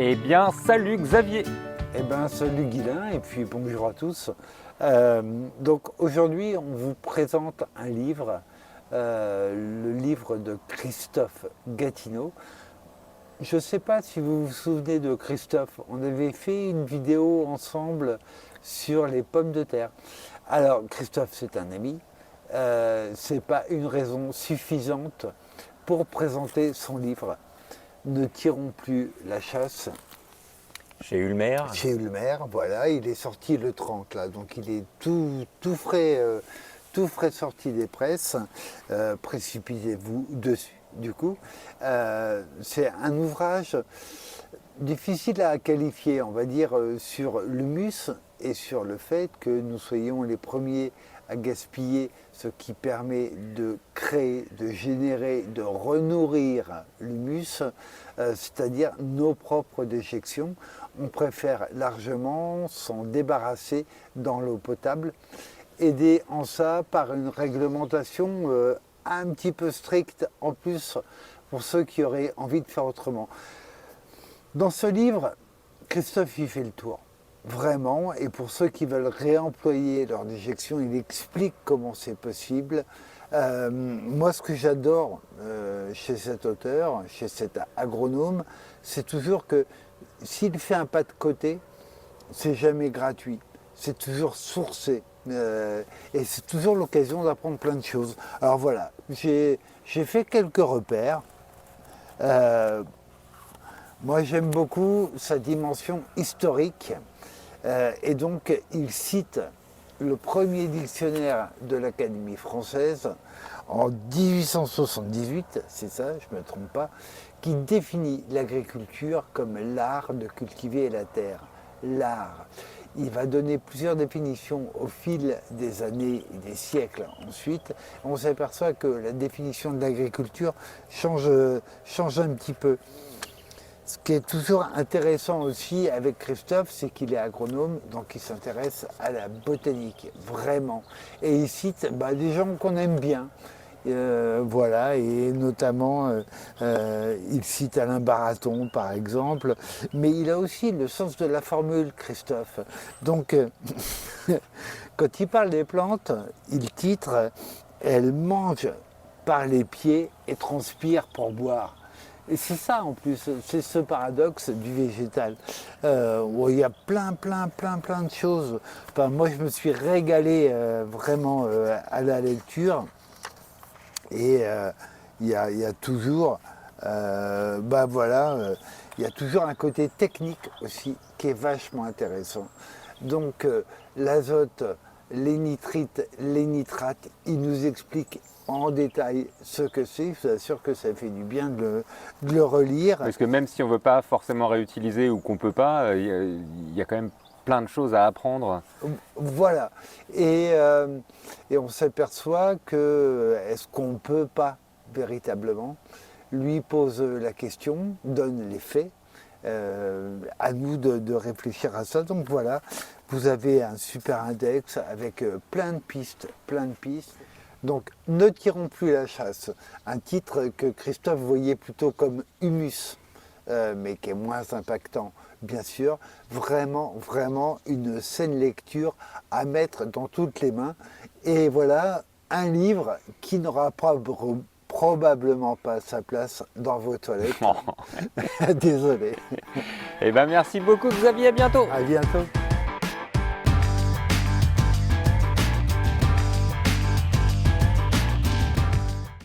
Eh bien, salut Xavier. Eh bien, salut Guilain et puis bonjour à tous. Donc aujourd'hui, on vous présente un livre, le livre de Christophe Gatineau. Je ne sais pas si vous vous souvenez de Christophe, on avait fait une vidéo ensemble sur les pommes de terre. Alors Christophe, c'est un ami, ce n'est pas une raison suffisante pour présenter son livre. Ne tirons plus la chasse. Chez Ulmer. Chez Ulmer, voilà, il est sorti le 30 là, donc il est tout frais sorti des presses. Précipitez-vous dessus, du coup. C'est un ouvrage difficile à qualifier, on va dire, sur l'humus et sur le fait que nous soyons les premiers à gaspiller, ce qui permet de créer, de générer, de renourrir l'humus, c'est-à-dire nos propres déjections. On préfère largement s'en débarrasser dans l'eau potable, aidé en ça par une réglementation un petit peu stricte en plus pour ceux qui auraient envie de faire autrement. Dans ce livre, Christophe y fait le tour, vraiment, et pour ceux qui veulent réemployer leur déjection, il explique comment c'est possible. Moi, ce que j'adore chez cet auteur, chez cet agronome, c'est toujours que s'il fait un pas de côté, c'est jamais gratuit, c'est toujours sourcé. Et c'est toujours l'occasion d'apprendre plein de choses. Alors voilà, j'ai fait quelques repères. Moi, j'aime beaucoup sa dimension historique. Et donc, il cite le premier dictionnaire de l'Académie française en 1878, c'est ça, je ne me trompe pas, qui définit l'agriculture comme l'art de cultiver la terre. L'art. Il va donner plusieurs définitions au fil des années et des siècles ensuite. On s'aperçoit que la définition de l'agriculture change un petit peu. Ce qui est toujours intéressant aussi avec Christophe, c'est qu'il est agronome, donc il s'intéresse à la botanique, vraiment. Et il cite des gens qu'on aime bien. Voilà, et notamment, il cite Alain Baraton, par exemple, mais il a aussi le sens de la formule, Christophe. Donc, quand il parle des plantes, il titre « Elles mangent par les pieds et transpirent pour boire ». Et c'est ça en plus, c'est ce paradoxe du végétal, où il y a plein de choses. Enfin, moi, je me suis régalé vraiment à la lecture. Et il y a toujours, il y a toujours un côté technique aussi qui est vachement intéressant. Donc l'azote, les nitrites, les nitrates, il nous explique en détail ce que c'est. Je vous assure que ça fait du bien de le relire. Parce que même si on ne veut pas forcément réutiliser ou qu'on ne peut pas, il y a quand même plein de choses à apprendre. Voilà. Et on s'aperçoit que est-ce qu'on ne peut pas véritablement, lui pose la question, donne les faits, à nous de réfléchir à ça. Donc voilà, vous avez un super index avec plein de pistes. Donc ne tirons plus la chasse, un titre que Christophe voyait plutôt comme humus, mais qui est moins impactant, bien sûr. Vraiment une saine lecture à mettre dans toutes les mains. Et voilà, un livre qui n'aura probablement pas sa place dans vos toilettes. Désolé. Eh bien, merci beaucoup Xavier, à bientôt. À bientôt.